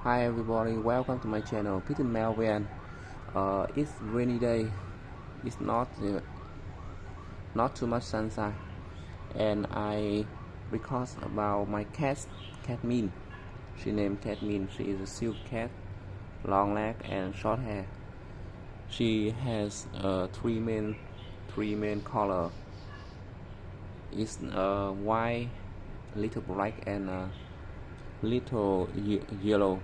Hi everybody, welcome to my channel Kitten meow. It's rainy day. It's not too much sunshine, and I record about my cat, Kitten. She named Kitten. She is a silk cat, long leg and short hair. She has three main color. It's white, little black, and little yellow.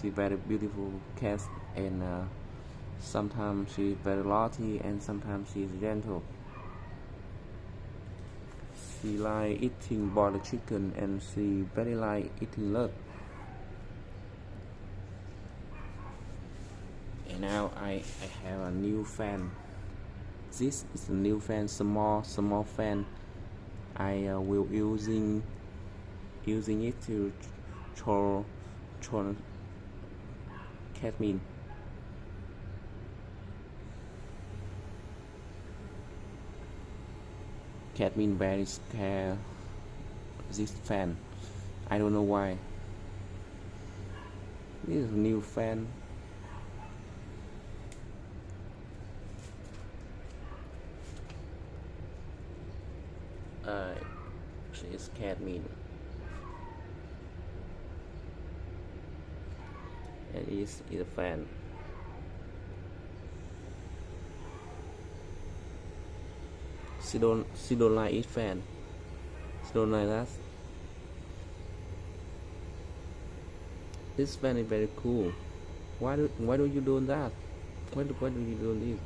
She's very beautiful cat, and sometimes she's very naughty and sometimes she's gentle. She like eating boiled chicken and she very like eating love. And now I have a new fan. This is a new fan, small fan. I will using it to throw Kitten. Kitten very scared this fan. I don't know why. This is a new fan. She is Kitten. And is a fan. She don't like eat fan. She don't like that. This fan is very cool. Why do you do that? Why do you do this?